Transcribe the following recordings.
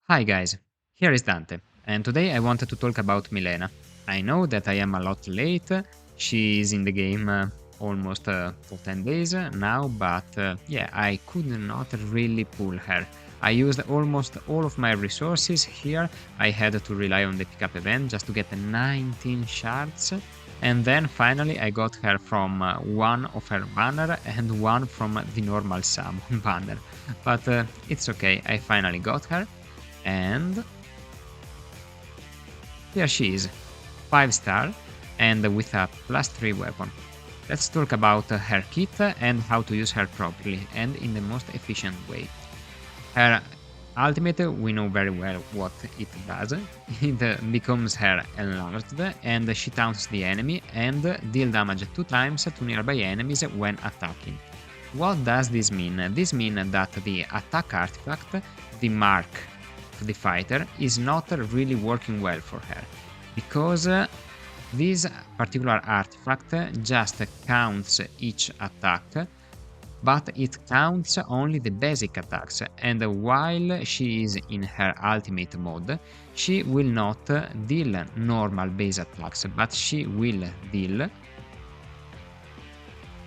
Hi guys, here is Dante, and today I wanted to talk about Milena. I know that I am a lot late, she is in the game almost for 10 days now, but yeah, I could not really pull her. I used almost all of my resources here, I had to rely on the pickup event just to get 19 shards, and then finally I got her from one of her banner and one from the normal summon banner. But it's okay, I finally got her. And here she is, 5 star and with a +3 weapon. Let's talk about her kit and how to use her properly and in the most efficient way. Her ultimate, we know very well what it does. It becomes her enlarged and she taunts the enemy and deal damage 2 times to nearby enemies when attacking. What does this mean? This means that the attack artifact, the mark of the fighter, is not really working well for her because this particular artifact just counts each attack, but it counts only the basic attacks, and while she is in her ultimate mode, she will not deal normal base attacks, but she will deal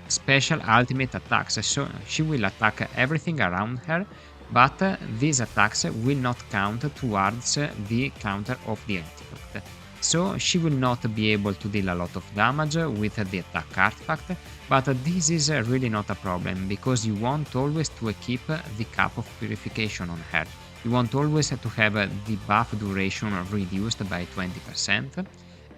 special ultimate attacks, so she will attack everything around her, but these attacks will not count towards the counter of the artifact. So she will not be able to deal a lot of damage with the attack artifact, but this is really not a problem, because you want always to keep the Cup of Purification on her. You want always to have the buff duration reduced by 20%,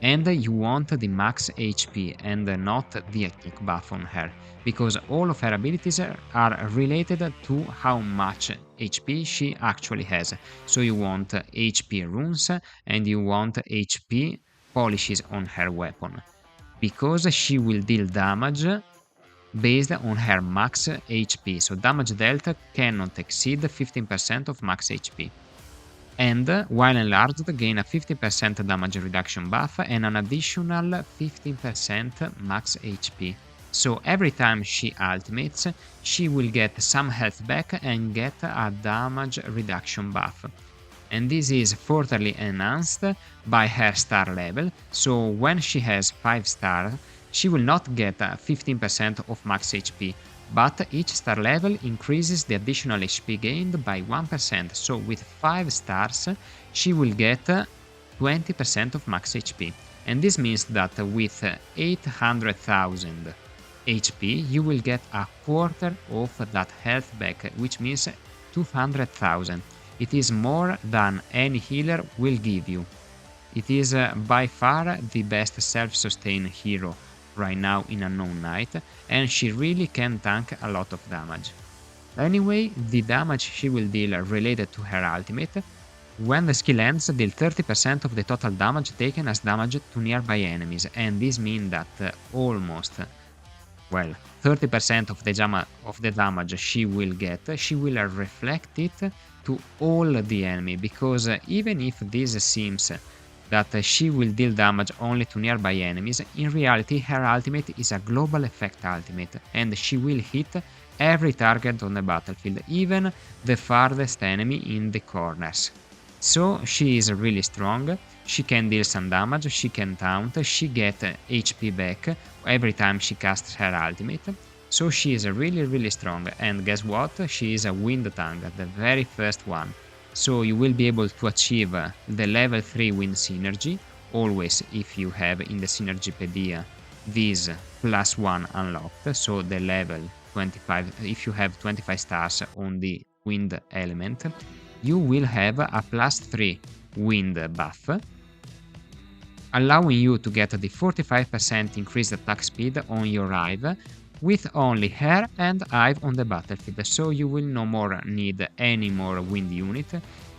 and you want the max HP and not the attack buff on her, because all of her abilities are related to how much HP she actually has. So you want HP runes and you want HP polishes on her weapon, because she will deal damage based on her max HP, so damage dealt cannot exceed 15% of max HP. And while enlarged, gain a 50% damage reduction buff and an additional 15% max HP. So every time she ultimates, she will get some health back and get a damage reduction buff. And this is furtherly enhanced by her star level, so when she has 5 stars, she will not get 15% of max HP, but each star level increases the additional HP gained by 1%, so with 5 stars she will get 20% of max HP. And this means that with 800,000 HP you will get a quarter of that health back, which means 200,000. It is more than any healer will give you. It is by far the best self-sustained hero right now in Unknown Knight, and she really can tank a lot of damage. Anyway, the damage she will deal related to her ultimate, when the skill ends, deal 30% of the total damage taken as damage to nearby enemies, and this means that almost, well, 30% of the damage she will get, she will reflect it to all the enemy, because even if this seems that she will deal damage only to nearby enemies, in reality her ultimate is a global effect ultimate, and she will hit every target on the battlefield, even the farthest enemy in the corners. So she is really strong, she can deal some damage, she can taunt, she gets HP back every time she casts her ultimate. So she is really strong, and guess what? She is a wind tank, the very first one. So you will be able to achieve the level 3 wind synergy, always if you have in the Synergypedia this +1 unlocked, so the level 25, if you have 25 stars on the wind element, you will have a +3 wind buff, allowing you to get the 45% increased attack speed on your Hive with only her and Hive on the battlefield, so you will no more need any more wind unit,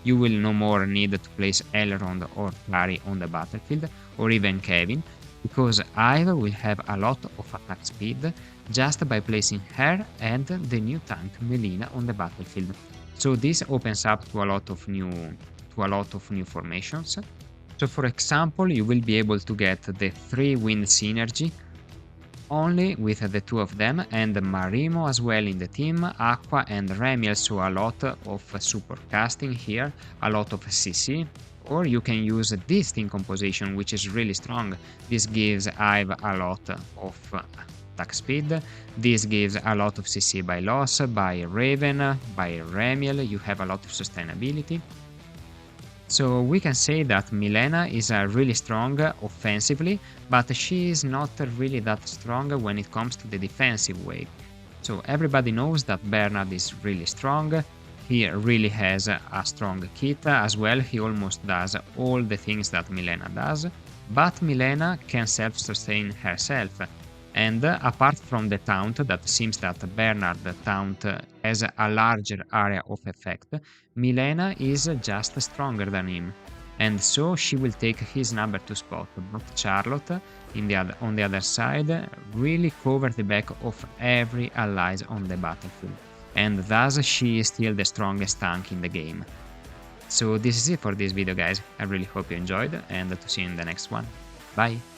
you will no more need to place Elrond or Clary on the battlefield, or even Kevin, because Hive will have a lot of attack speed just by placing her and the new tank Milena on the battlefield. So this opens up to a lot of new formations. So for example, you will be able to get the 3 wind synergy only with the two of them, and Marimo as well in the team, Aqua and Remiel, so a lot of support casting here, a lot of CC. Or you can use this team composition, which is really strong. This gives Ive a lot of attack speed. This gives a lot of CC by loss, by Raven, by Remiel. You have a lot of sustainability. So we can say that Milena is really strong offensively, but she is not really that strong when it comes to the defensive way. So everybody knows that Bernard is really strong. He really has a strong kit as well. He almost does all the things that Milena does, but Milena can self-sustain herself. And apart from the taunt, that seems that Bernard taunt has a larger area of effect, Milena is just stronger than him, and so she will take his number 2 spot. But Charlotte, on the other side, really cover the back of every allies on the battlefield, and thus she is still the strongest tank in the game. So this is it for this video, guys. I really hope you enjoyed, and to see you in the next one. Bye!